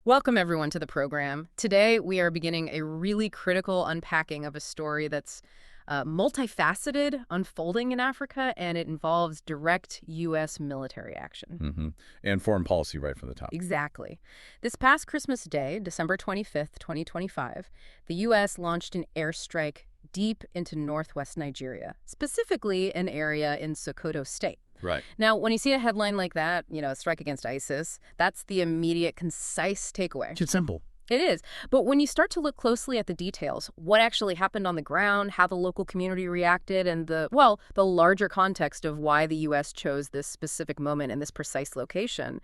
Welcome, everyone, to the program. Today, we are beginning a really critical unpacking of a story that's multifaceted, unfolding in Africa, and it involves direct U.S. military action. And foreign policy right from the top. Exactly. This past Christmas Day, December 25th, 2025, the U.S. launched an airstrike deep into northwest Nigeria, specifically an area in Sokoto State. Right. Now, when you see a headline like that, a strike against ISIS, that's the immediate, concise takeaway. It's simple. It is. But when you start to look closely at the details, what actually happened on the ground, how the local community reacted, and the larger context of why the U.S. chose this specific moment in this precise location,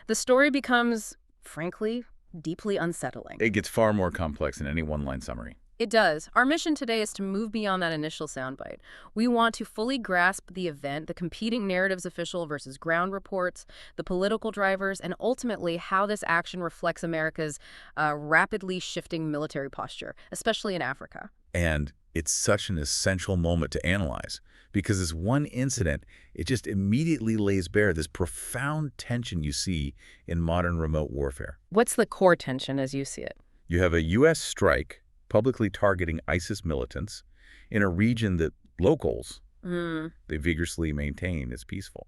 the story becomes, frankly, deeply unsettling. It gets far more complex than any one-line summary. It does. Our mission today is to move beyond that initial soundbite. We want to fully grasp the event, the competing narratives, official versus ground reports, the political drivers, and ultimately how this action reflects America's rapidly shifting military posture, especially in Africa. And it's such an essential moment to analyze because this one incident, it just immediately lays bare this profound tension you see in modern remote warfare. What's the core tension as you see it? You have a U.S. strike publicly targeting ISIS militants in a region that locals, they vigorously maintain is peaceful.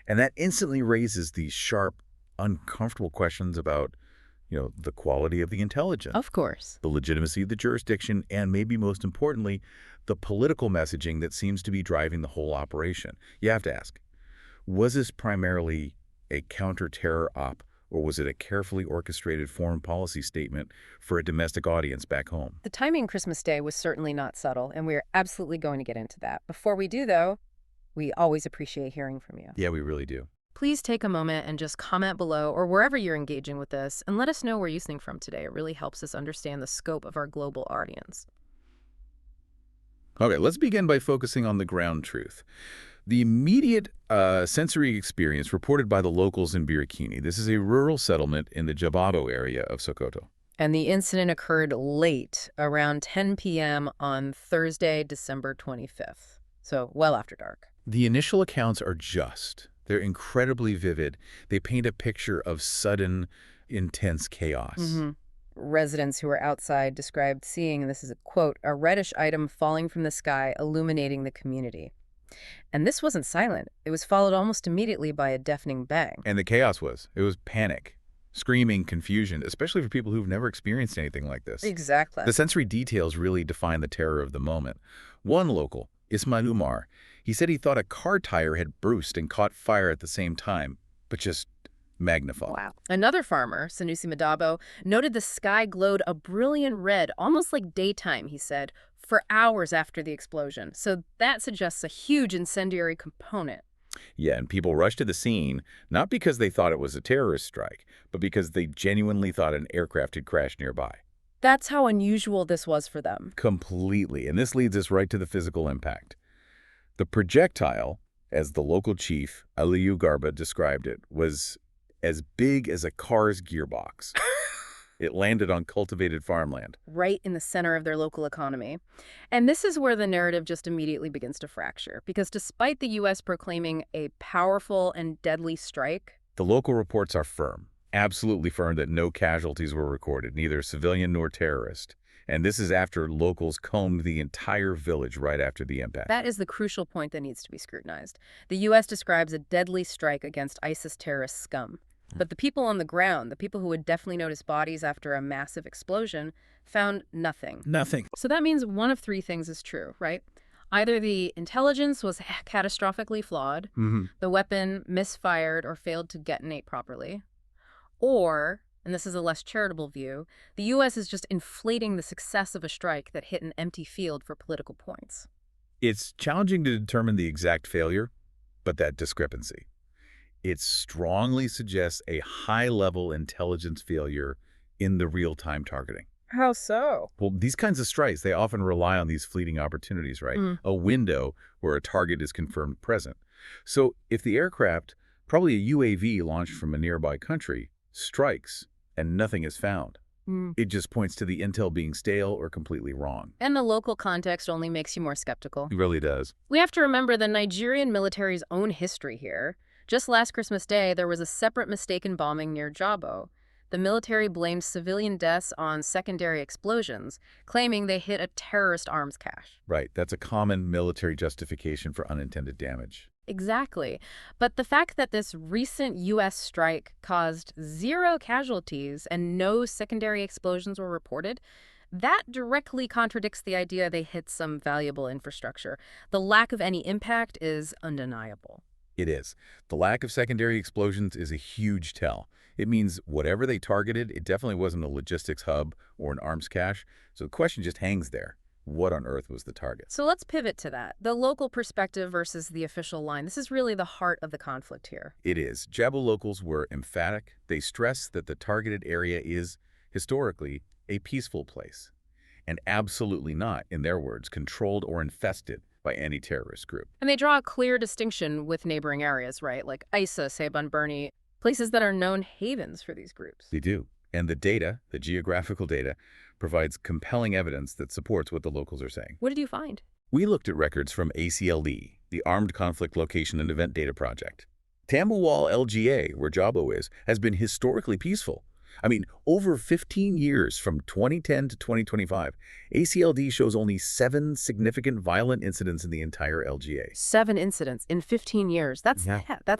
And that instantly raises these sharp, uncomfortable questions about, the quality of the intelligence. Of course. The legitimacy of the jurisdiction, and maybe most importantly, the political messaging that seems to be driving the whole operation. You have to ask, was this primarily a counter-terror op, or was it a carefully orchestrated foreign policy statement for a domestic audience back home? The timing Christmas Day was certainly not subtle, and we're absolutely going to get into that. Before we do, though, we always appreciate hearing from you. Yeah, we really do. Please take a moment and just comment below or wherever you're engaging with this and let us know where you're listening from today. It really helps us understand the scope of our global audience. Okay, let's begin by focusing on the ground truth. The immediate sensory experience reported by the locals in Birikini. This is a rural settlement in the Jababo area of Sokoto. And the incident occurred late, around 10 p.m. on Thursday, December 25th. So well after dark. The initial accounts are they're incredibly vivid. They paint a picture of sudden, intense chaos. Residents who were outside described seeing, and this is a quote, a reddish item falling from the sky, illuminating the community. And this wasn't silent. It was followed almost immediately by a deafening bang. And the chaos was panic, screaming, confusion, especially for people who've never experienced anything like this. Exactly. The sensory details really define the terror of the moment. One local, Ismail Umar, he said he thought a car tire had burst and caught fire at the same time, but just magnified. Wow. Another farmer, Sanusi Madabo, noted the sky glowed a brilliant red, almost like daytime, he said, for hours after the explosion. So that suggests a huge incendiary component. Yeah, and people rushed to the scene, not because they thought it was a terrorist strike, but because they genuinely thought an aircraft had crashed nearby. That's how unusual this was for them. Completely. And this leads us right to the physical impact. The projectile, as the local chief, Aliyu Garba, described it, was as big as a car's gearbox. It landed on cultivated farmland. Right in the center of their local economy. And this is where the narrative just immediately begins to fracture. Because despite the U.S. proclaiming a powerful and deadly strike, the local reports are firm, absolutely firm, that no casualties were recorded, neither civilian nor terrorist. And this is after locals combed the entire village right after the impact. That is the crucial point that needs to be scrutinized. The U.S. describes a deadly strike against ISIS terrorist scum. But the people on the ground, the people who would definitely notice bodies after a massive explosion, found nothing. Nothing. So that means one of three things is true, right? Either the intelligence was catastrophically flawed, the weapon misfired or failed to detonate properly, or, and this is a less charitable view, the U.S. is just inflating the success of a strike that hit an empty field for political points. It's challenging to determine the exact failure, but that discrepancy. It strongly suggests a high-level intelligence failure in the real-time targeting. How so? Well, these kinds of strikes, they often rely on these fleeting opportunities, right? A window where a target is confirmed present. So if the aircraft, probably a UAV launched from a nearby country, strikes and nothing is found, it just points to the intel being stale or completely wrong. And the local context only makes you more skeptical. It really does. We have to remember the Nigerian military's own history here. Just last Christmas Day, there was a separate mistaken bombing near Jabo. the military blamed civilian deaths on secondary explosions, claiming they hit a terrorist arms cache. Right, that's a common military justification for unintended damage. Exactly. But the fact that this recent U.S. strike caused 0 casualties and no secondary explosions were reported, that directly contradicts the idea they hit some valuable infrastructure. The lack of any impact is undeniable. It is. The lack of secondary explosions is a huge tell. It means whatever they targeted, it definitely wasn't a logistics hub or an arms cache. So the question just hangs there. What on earth was the target? So let's pivot to that. The local perspective versus the official line. This is really the heart of the conflict here. It is. Jabo locals were emphatic. They stressed that the targeted area is, historically, a peaceful place, and absolutely not, in their words, controlled or infested by any terrorist group. And they draw a clear distinction with neighboring areas, right? Like ISIL, Sebun, Bernie, places that are known havens for these groups. They do. And the data, the geographical data, provides compelling evidence that supports what the locals are saying. What did you find? We looked at records from ACLD, the Armed Conflict Location and Event Data Project. Tambuwal LGA, where Jabo is, has been historically peaceful. I mean, over 15 years from 2010 to 2025, ACLD shows only 7 significant violent incidents in the entire LGA. 7 incidents in 15 years. That's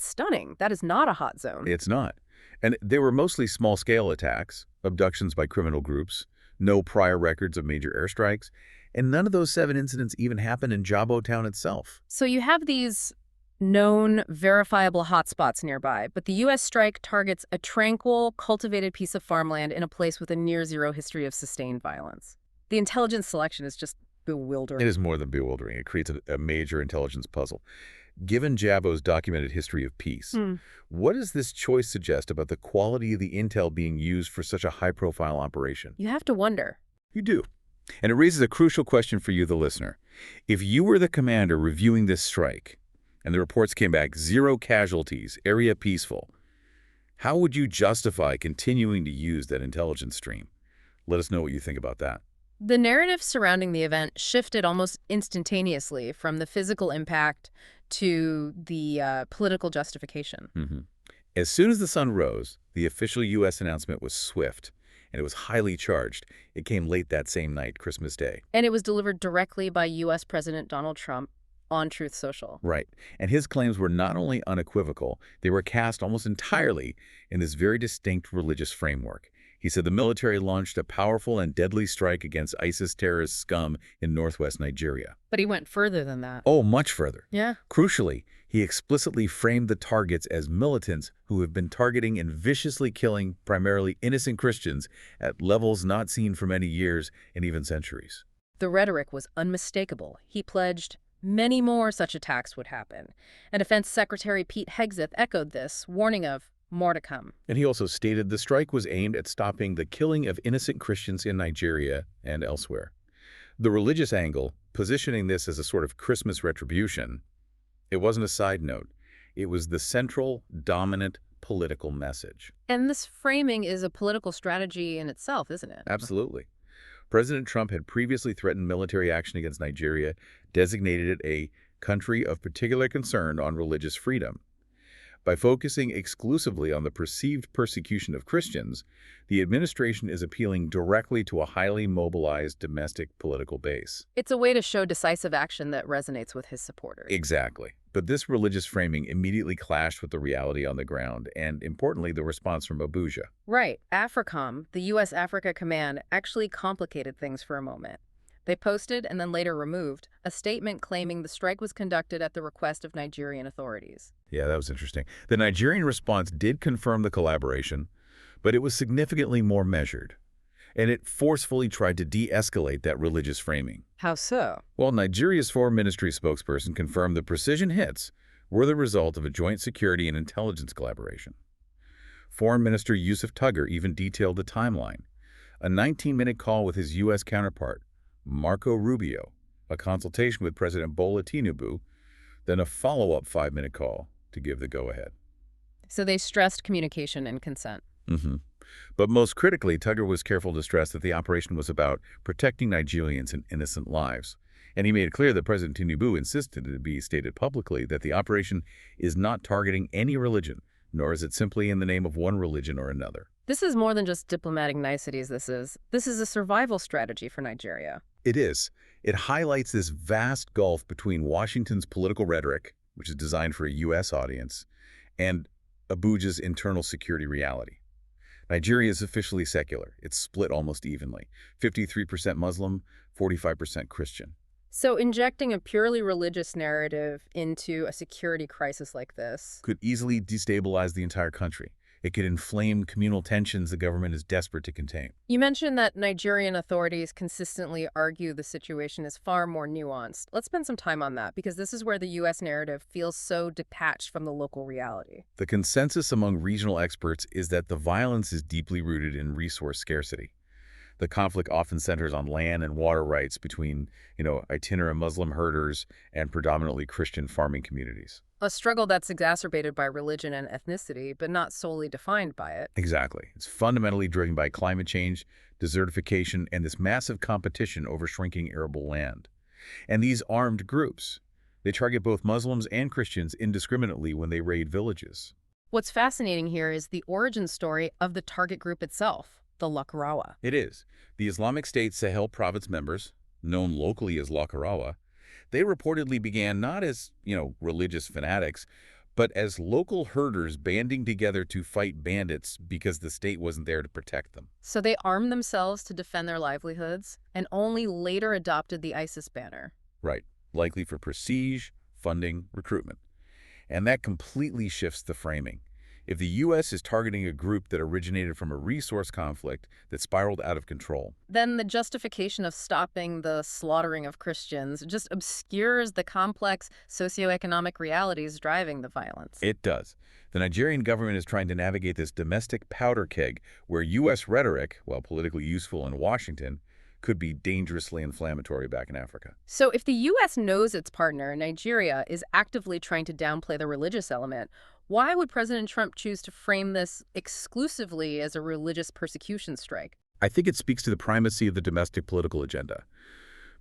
stunning. That is not a hot zone. It's not. And they were mostly small-scale attacks, abductions by criminal groups, no prior records of major airstrikes, and none of those 7 incidents even happened in Jabo town itself. So you have these known, verifiable hotspots nearby, but the U.S. strike targets a tranquil, cultivated piece of farmland in a place with a near-zero history of sustained violence. The intelligence selection is just bewildering. It is more than bewildering. It creates a major intelligence puzzle. Given Jabo's documented history of peace, what does this choice suggest about the quality of the intel being used for such a high-profile operation? You have to wonder. You do. And it raises a crucial question for you, the listener. If you were the commander reviewing this strike, and the reports came back 0 casualties, area peaceful, how would you justify continuing to use that intelligence stream? Let us know what you think about that. The narrative surrounding the event shifted almost instantaneously from the physical impact to the political justification. As soon as the sun rose, the official U.S. announcement was swift, and it was highly charged. It came late that same night, Christmas Day. And it was delivered directly by U.S. President Donald Trump on Truth Social. Right. And his claims were not only unequivocal, they were cast almost entirely in this very distinct religious framework. He said the military launched a powerful and deadly strike against ISIS terrorist scum in northwest Nigeria. But he went further than that. Oh, much further. Yeah. Crucially, he explicitly framed the targets as militants who have been targeting and viciously killing primarily innocent Christians at levels not seen for many years and even centuries. The rhetoric was unmistakable. He pledged many more such attacks would happen. And Defense Secretary Pete Hegseth echoed this, warning of more to come. And he also stated the strike was aimed at stopping the killing of innocent Christians in Nigeria and elsewhere. The religious angle, positioning this as a sort of Christmas retribution, it wasn't a side note. It was the central, dominant political message. And this framing is a political strategy in itself, isn't it? Absolutely. President Trump had previously threatened military action against Nigeria, designated it a country of particular concern on religious freedom. By focusing exclusively on the perceived persecution of Christians, the administration is appealing directly to a highly mobilized domestic political base. It's a way to show decisive action that resonates with his supporters. Exactly. But this religious framing immediately clashed with the reality on the ground and, importantly, the response from Abuja. Right. AFRICOM, the U.S. Africa Command, actually complicated things for a moment. They posted, and then later removed, a statement claiming the strike was conducted at the request of Nigerian authorities. Yeah, that was interesting. The Nigerian response did confirm the collaboration, but it was significantly more measured. And it forcefully tried to de-escalate that religious framing. How so? Well, Nigeria's Foreign Ministry spokesperson confirmed the precision hits were the result of a joint security and intelligence collaboration. Foreign Minister Yusuf Tuggar even detailed the timeline. A 19-minute call with his U.S. counterpart, Marco Rubio, a consultation with President Bola Tinubu, then a follow-up 5-minute call to give the go-ahead. So they stressed communication and consent. But most critically, Tuggar was careful to stress that the operation was about protecting Nigerians and innocent lives. And he made it clear that President Tinubu insisted it be stated publicly that the operation is not targeting any religion, nor is it simply in the name of one religion or another. This is more than just diplomatic niceties, this is. This is a survival strategy for Nigeria. It is. It highlights this vast gulf between Washington's political rhetoric, which is designed for a U.S. audience, and Abuja's internal security reality. Nigeria is officially secular. It's split almost evenly. 53% Muslim, 45% Christian. So injecting a purely religious narrative into a security crisis like this Could easily destabilize the entire country. It could inflame communal tensions the government is desperate to contain. You mentioned that Nigerian authorities consistently argue the situation is far more nuanced. Let's spend some time on that, because this is where the U.S. narrative feels so detached from the local reality. The consensus among regional experts is that the violence is deeply rooted in resource scarcity. The conflict often centers on land and water rights between, itinerant Muslim herders and predominantly Christian farming communities. A struggle that's exacerbated by religion and ethnicity, but not solely defined by it. Exactly. It's fundamentally driven by climate change, desertification, and this massive competition over shrinking arable land. And these armed groups, they target both Muslims and Christians indiscriminately when they raid villages. What's fascinating here is the origin story of the target group itself, the Lakurawa. It is. The Islamic State Sahel province members, known locally as Lakurawa, they reportedly began not as, religious fanatics, but as local herders banding together to fight bandits because the state wasn't there to protect them. So they armed themselves to defend their livelihoods and only later adopted the ISIS banner. Right. Likely for prestige, funding, recruitment. And that completely shifts the framing. If the U.S. is targeting a group that originated from a resource conflict that spiraled out of control, then the justification of stopping the slaughtering of Christians just obscures the complex socioeconomic realities driving the violence. It does. The Nigerian government is trying to navigate this domestic powder keg where U.S. rhetoric, while politically useful in Washington, could be dangerously inflammatory back in Africa. So if the U.S. knows its partner, Nigeria, is actively trying to downplay the religious element, why would President Trump choose to frame this exclusively as a religious persecution strike? I think it speaks to the primacy of the domestic political agenda.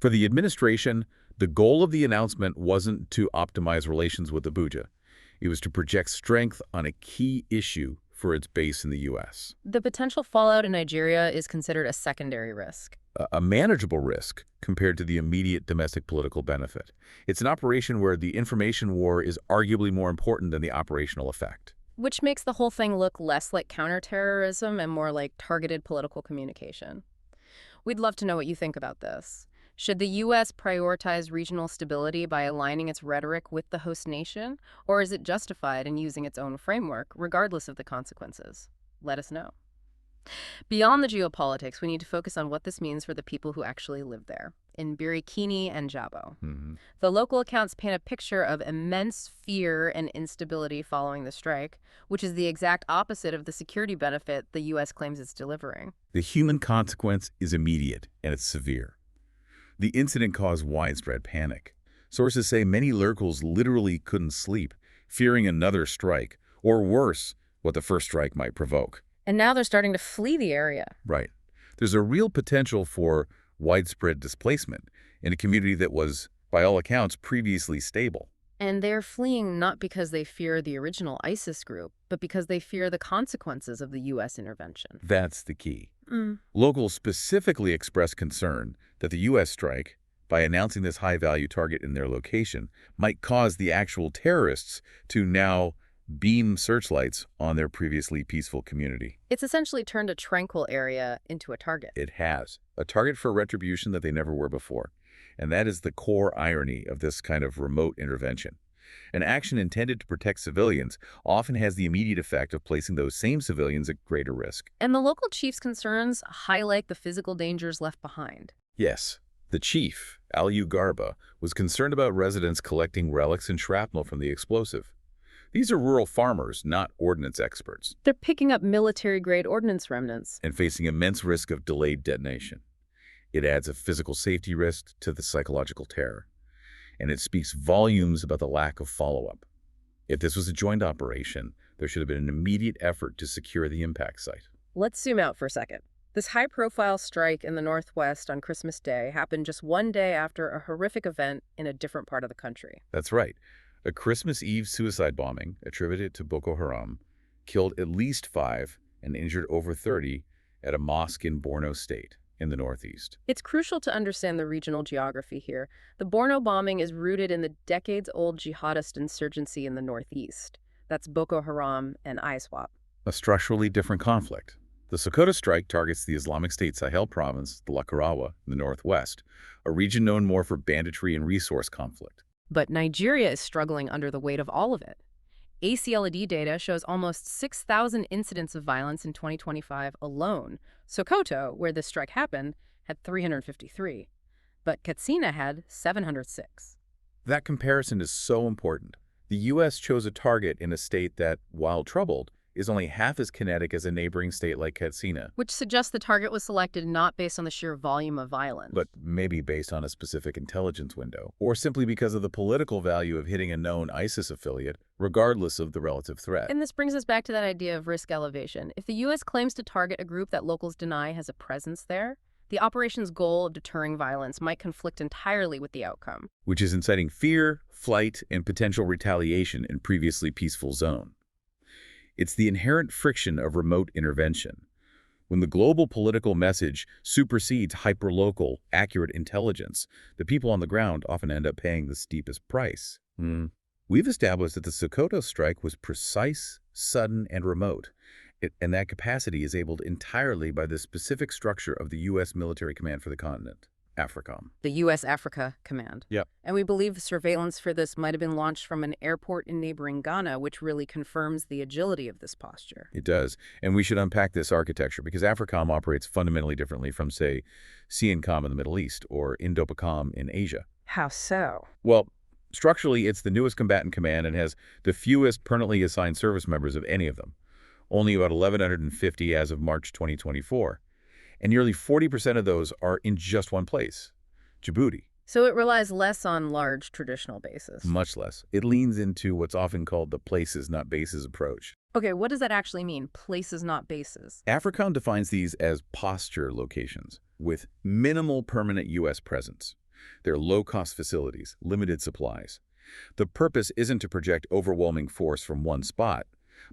For the administration, the goal of the announcement wasn't to optimize relations with Abuja. It was to project strength on a key issue for its base in the U.S. The potential fallout in Nigeria is considered a secondary risk. A manageable risk compared to the immediate domestic political benefit. It's an operation where the information war is arguably more important than the operational effect. Which makes the whole thing look less like counterterrorism and more like targeted political communication. We'd love to know what you think about this. Should the U.S. prioritize regional stability by aligning its rhetoric with the host nation, or is it justified in using its own framework, regardless of the consequences? Let us know. Beyond the geopolitics, we need to focus on what this means for the people who actually live there, in Birikini and Jabo. The local accounts paint a picture of immense fear and instability following the strike, which is the exact opposite of the security benefit the U.S. claims it's delivering. The human consequence is immediate, and it's severe. The incident caused widespread panic. Sources say many locals literally couldn't sleep, fearing another strike, or worse, what the first strike might provoke. And now they're starting to flee the area. Right. There's a real potential for widespread displacement in a community that was, by all accounts, previously stable. And they're fleeing not because they fear the original ISIS group, but because they fear the consequences of the U.S. intervention. That's the key. Locals specifically expressed concern that the U.S. strike, by announcing this high-value target in their location, might cause the actual terrorists to now beam searchlights on their previously peaceful community. It's essentially turned a tranquil area into a target. It has. A target for retribution that they never were before. And that is the core irony of this kind of remote intervention. An action intended to protect civilians often has the immediate effect of placing those same civilians at greater risk. And the local chief's concerns highlight the physical dangers left behind. Yes. The chief, Aliyu Garba, was concerned about residents collecting relics and shrapnel from the explosive. These are rural farmers, not ordnance experts. They're picking up military-grade ordnance remnants. And facing immense risk of delayed detonation. It adds a physical safety risk to the psychological terror. And it speaks volumes about the lack of follow-up. If this was a joint operation, there should have been an immediate effort to secure the impact site. Let's zoom out for a second. This high-profile strike in the Northwest on Christmas Day happened just one day after a horrific event in a different part of the country. That's right. A Christmas Eve suicide bombing, attributed to Boko Haram, killed at least 5 and injured over 30 at a mosque in Borno State in the northeast. It's crucial to understand the regional geography here. The Borno bombing is rooted in the decades-old jihadist insurgency in the northeast. That's Boko Haram and ISWAP. A structurally different conflict. The Sokoto strike targets the Islamic State Sahel province, the Lakurawa, in the northwest, a region known more for banditry and resource conflict. But Nigeria is struggling under the weight of all of it. ACLED data shows almost 6,000 incidents of violence in 2025 alone. Sokoto, where this strike happened, had 353, but Katsina had 706. That comparison is so important. The U.S. chose a target in a state that, while troubled, is only half as kinetic as a neighboring state like Katsina. Which suggests the target was selected not based on the sheer volume of violence, But maybe based on a specific intelligence window, or simply because of the political value of hitting a known ISIS affiliate, regardless of the relative threat. And this brings us back to that idea of risk elevation. If the U.S. claims to target a group that locals deny has a presence there, the operation's goal of deterring violence might conflict entirely with the outcome. Which is inciting fear, flight, and potential retaliation in previously peaceful zone. It's the inherent friction of remote intervention. When the global political message supersedes hyperlocal, accurate intelligence, the people on the ground often end up paying the steepest price. We've established that the Sokoto strike was precise, sudden, and remote, and that capacity is enabled entirely by the specific structure of the U.S. military command for the continent, AFRICOM. The U.S. Africa Command. Yep. And we believe surveillance for this might have been launched from an airport in neighboring Ghana, which really confirms the agility of this posture. It does. And we should unpack this architecture because AFRICOM operates fundamentally differently from, say, CENTCOM in the Middle East or INDOPACOM in Asia. How so? Well, structurally, it's the newest combatant command and has the fewest permanently assigned service members of any of them. Only about 1,150 as of March 2024. And nearly 40% of those are in just one place, Djibouti. So it relies less on large traditional bases. Much less. It leans into what's often called the places, not bases approach. Okay, what does that actually mean, places, not bases? AFRICOM defines these as posture locations with minimal permanent U.S. presence. They're low-cost facilities, limited supplies. The purpose isn't to project overwhelming force from one spot,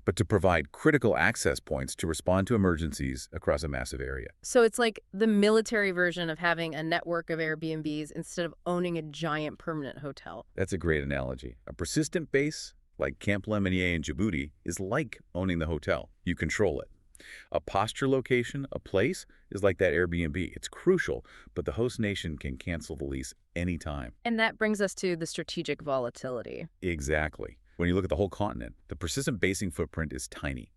but to provide critical access points to respond to emergencies across a massive area. So it's like the military version of having a network of Airbnbs instead of owning a giant permanent hotel. That's a great analogy. A persistent base, like Camp Lemonnier in Djibouti, is like owning the hotel. You control it. A posture location, a place, is like that Airbnb. It's crucial, but the host nation can cancel the lease anytime. And that brings us to the strategic volatility. Exactly. When you look at the whole continent, the persistent basing footprint is tiny.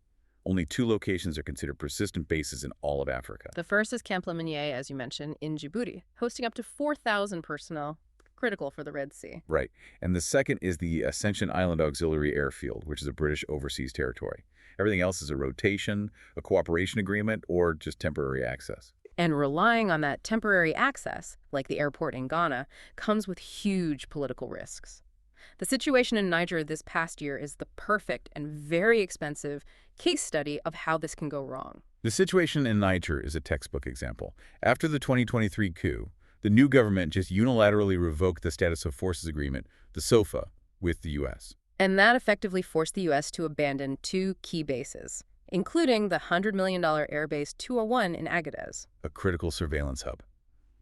Only 2 locations are considered persistent bases in all of Africa. The first is Camp Lemonnier, as you mentioned, in Djibouti, hosting up to 4,000 personnel, critical for the Red Sea. Right. And the second is the Ascension Island Auxiliary Airfield, which is a British overseas territory. Everything else is a rotation, a cooperation agreement, or just temporary access. And relying on that temporary access, like the airport in Ghana, comes with huge political risks. The situation in Niger this past year is the perfect and very expensive case study of how this can go wrong. The situation in Niger is a textbook example. After the 2023 coup, the new government just unilaterally revoked the Status of Forces Agreement, the SOFA, with the U.S. And that effectively forced the U.S. to abandon 2 key bases, including the $100 million Airbase 201 in Agadez. A critical surveillance hub.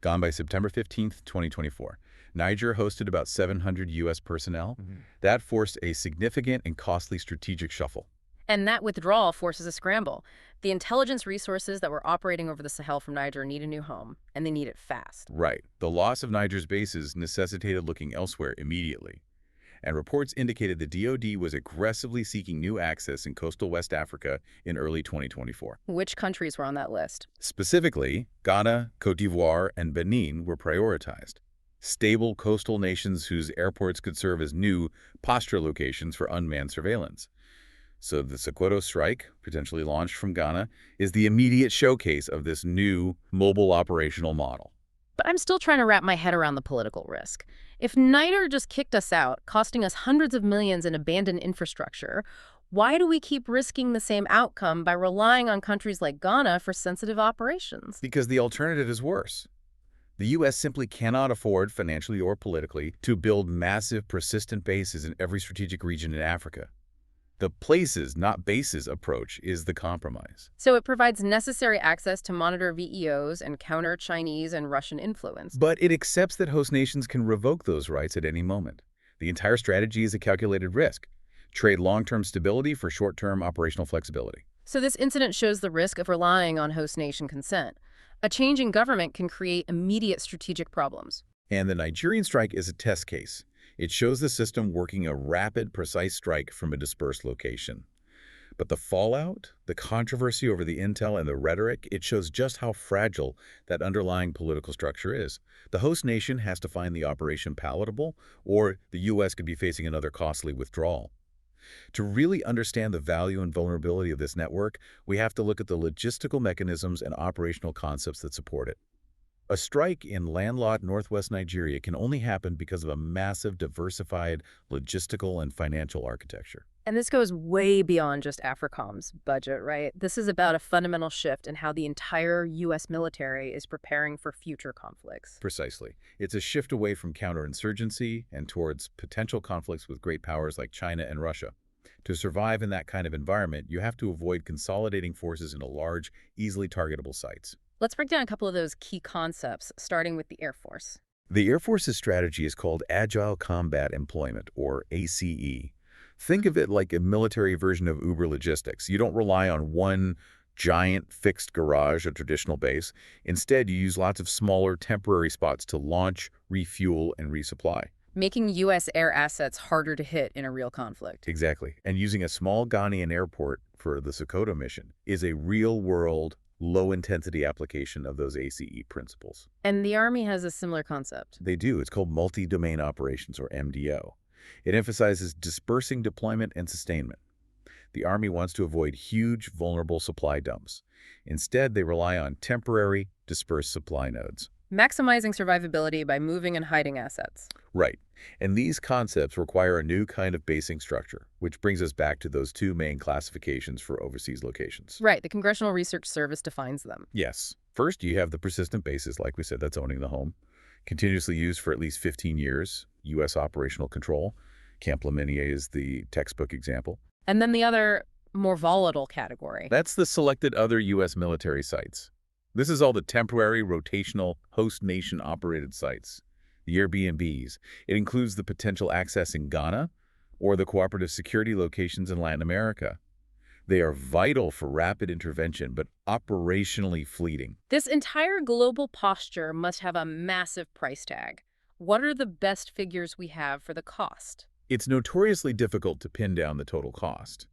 Gone by September 15, 2024. Niger hosted about 700 U.S. personnel. That forced a significant and costly strategic shuffle. And that withdrawal forces a scramble. The intelligence resources that were operating over the Sahel from Niger need a new home, and they need it fast. Right. The loss of Niger's bases necessitated looking elsewhere immediately. And reports indicated the DoD was aggressively seeking new access in coastal West Africa in early 2024. Which countries were on that list? Specifically, Ghana, Cote d'Ivoire, and Benin were prioritized. Stable coastal nations whose airports could serve as new posture locations for unmanned surveillance. So the Sokoto strike, potentially launched from Ghana, is the immediate showcase of this new mobile operational model. But I'm still trying to wrap my head around the political risk. If Niger just kicked us out, costing us hundreds of millions in abandoned infrastructure, why do we keep risking the same outcome by relying on countries like Ghana for sensitive operations? Because the alternative is worse. The U.S. simply cannot afford, financially or politically, to build massive, persistent bases in every strategic region in Africa. The places, not bases approach is the compromise. So it provides necessary access to monitor VEOs and counter Chinese and Russian influence. But it accepts that host nations can revoke those rights at any moment. The entire strategy is a calculated risk. Trade long-term stability for short-term operational flexibility. So this incident shows the risk of relying on host nation consent. A change in government can create immediate strategic problems. And the Nigerian strike is a test case. It shows the system working a rapid, precise strike from a dispersed location. But the fallout, the controversy over the intel and the rhetoric, it shows just how fragile that underlying political structure is. The host nation has to find the operation palatable, or the U.S. could be facing another costly withdrawal. To really understand the value and vulnerability of this network, we have to look at the logistical mechanisms and operational concepts that support it. A strike in landlocked northwest Nigeria can only happen because of a massive, diversified logistical and financial architecture. And this goes way beyond just AFRICOM's budget, right? This is about a fundamental shift in how the entire U.S. military is preparing for future conflicts. Precisely. It's a shift away from counterinsurgency and towards potential conflicts with great powers like China and Russia. To survive in that kind of environment, you have to avoid consolidating forces into large, easily targetable sites. Let's break down a couple of those key concepts, starting with the Air Force. The Air Force's strategy is called Agile Combat Employment, or ACE. Think of it like a military version of Uber logistics. You don't rely on one giant fixed garage or traditional base. Instead, you use lots of smaller temporary spots to launch, refuel, and resupply. Making U.S. air assets harder to hit in a real conflict. Exactly. And using a small Ghanaian airport for the Sokoto mission is a real-world, low-intensity application of those ACE principles. And the Army has a similar concept. They do. It's called multi-domain operations, or MDO. It emphasizes dispersing deployment and sustainment. The Army wants to avoid huge, vulnerable supply dumps. Instead, they rely on temporary, dispersed supply nodes. Maximizing survivability by moving and hiding assets. Right. And these concepts require a new kind of basing structure, which brings us back to those two main classifications for overseas locations. Right. The Congressional Research Service defines them. Yes. First, you have the persistent bases, like we said, that's owning the home. Continuously used for at least 15 years, U.S. operational control. Camp Lemonnier is the textbook example. And then the other, more volatile category. That's the selected other U.S. military sites. This is all the temporary, rotational, host nation-operated sites. The Airbnbs. It includes the potential access in Ghana or the cooperative security locations in Latin America. They are vital for rapid intervention, but operationally fleeting. This entire global posture must have a massive price tag. What are the best figures we have for the cost? It's notoriously difficult to pin down the total cost,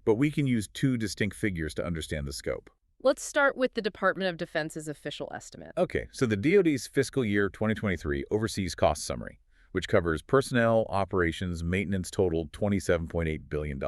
but we can use two distinct figures to understand the scope. Let's start with the Department of Defense's official estimate. Okay, so the DoD's fiscal year 2023 overseas cost summary, which covers personnel, operations, maintenance, totaled $27.8 billion.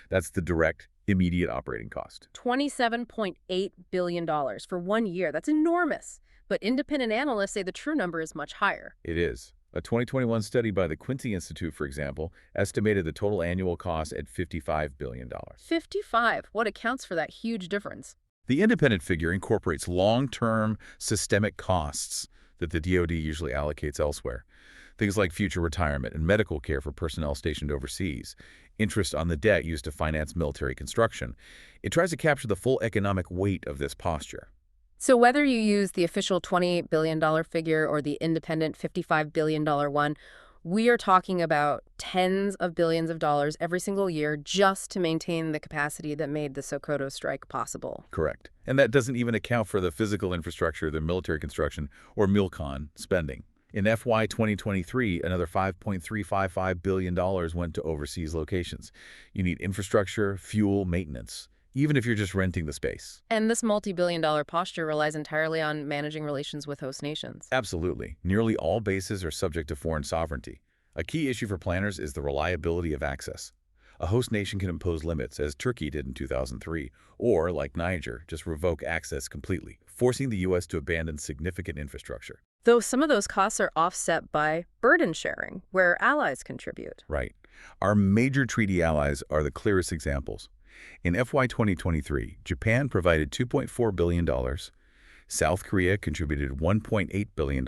That's the direct, immediate operating cost. $27.8 billion for 1 year. That's enormous. But independent analysts say the true number is much higher. It is. A 2021 study by the Quincy Institute, for example, estimated the total annual cost at $55 billion. 55? What accounts for that huge difference? The independent figure incorporates long-term systemic costs that the DoD usually allocates elsewhere. Things like future retirement and medical care for personnel stationed overseas, interest on the debt used to finance military construction. It tries to capture the full economic weight of this posture. So whether you use the official $28 billion figure or the independent $55 billion one, we are talking about tens of billions of dollars every single year just to maintain the capacity that made the Sokoto strike possible. Correct. And that doesn't even account for the physical infrastructure, the military construction, or MILCON spending. In FY 2023, another $5.355 billion went to overseas locations. You need infrastructure, fuel, maintenance, even if you're just renting the space. And this multi-billion-dollar posture relies entirely on managing relations with host nations. Absolutely. Nearly all bases are subject to foreign sovereignty. A key issue for planners is the reliability of access. A host nation can impose limits, as Turkey did in 2003, or, like Niger, just revoke access completely, forcing the U.S. to abandon significant infrastructure. Though some of those costs are offset by burden sharing, where allies contribute. Right. Our major treaty allies are the clearest examples. In FY 2023, Japan provided $2.4 billion. South Korea contributed $1.8 billion.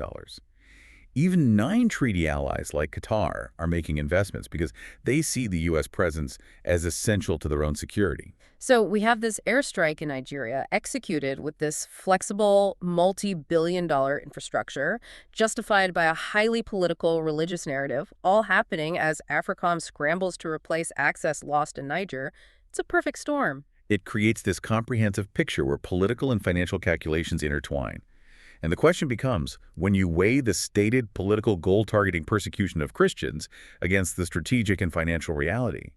Even 9 treaty allies like Qatar are making investments because they see the U.S. presence as essential to their own security. So we have this airstrike in Nigeria executed with this flexible, multi-billion-dollar infrastructure, justified by a highly political religious narrative, all happening as AFRICOM scrambles to replace access lost in Niger. It's a perfect storm. It creates this comprehensive picture where political and financial calculations intertwine. And the question becomes, when you weigh the stated political goal-targeting persecution of Christians against the strategic and financial reality,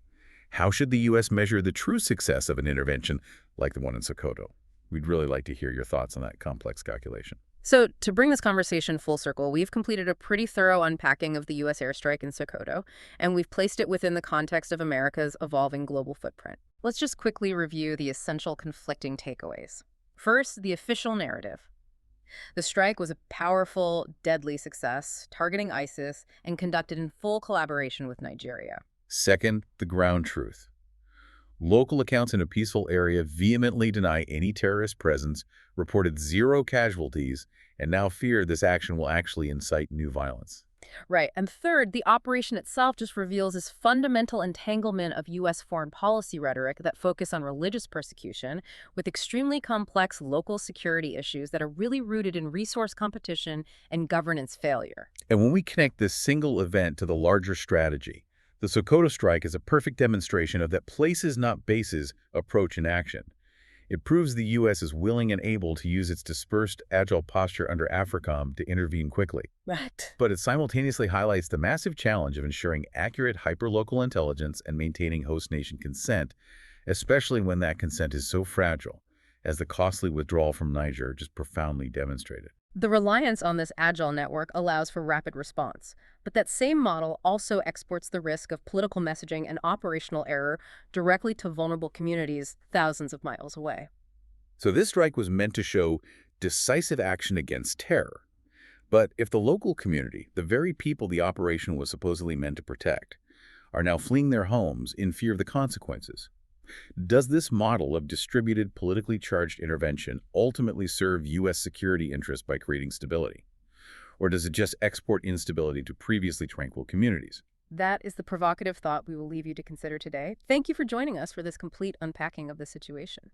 how should the U.S. measure the true success of an intervention like the one in Sokoto? We'd really like to hear your thoughts on that complex calculation. So to bring this conversation full circle, we've completed a pretty thorough unpacking of the U.S. airstrike in Sokoto, and we've placed it within the context of America's evolving global footprint. Let's just quickly review the essential conflicting takeaways. First, the official narrative. The strike was a powerful, deadly success, targeting ISIS and conducted in full collaboration with Nigeria. Second, the ground truth. Local accounts in a peaceful area vehemently deny any terrorist presence, reported 0 casualties, and now fear this action will actually incite new violence. Right. And third, the operation itself just reveals this fundamental entanglement of U.S. foreign policy rhetoric that focus on religious persecution with extremely complex local security issues that are really rooted in resource competition and governance failure. And when we connect this single event to the larger strategy, the Sokoto strike is a perfect demonstration of that places, not bases, approach in action. It proves the U.S. is willing and able to use its dispersed, agile posture under AFRICOM to intervene quickly. Right. But it simultaneously highlights the massive challenge of ensuring accurate hyperlocal intelligence and maintaining host nation consent, especially when that consent is so fragile, as the costly withdrawal from Niger just profoundly demonstrated. The reliance on this agile network allows for rapid response, but that same model also exports the risk of political messaging and operational error directly to vulnerable communities thousands of miles away. So this strike was meant to show decisive action against terror. But if the local community, the very people the operation was supposedly meant to protect, are now fleeing their homes in fear of the consequences, does this model of distributed, politically charged intervention ultimately serve U.S. security interests by creating stability? Or does it just export instability to previously tranquil communities? That is the provocative thought we will leave you to consider today. Thank you for joining us for this complete unpacking of the situation.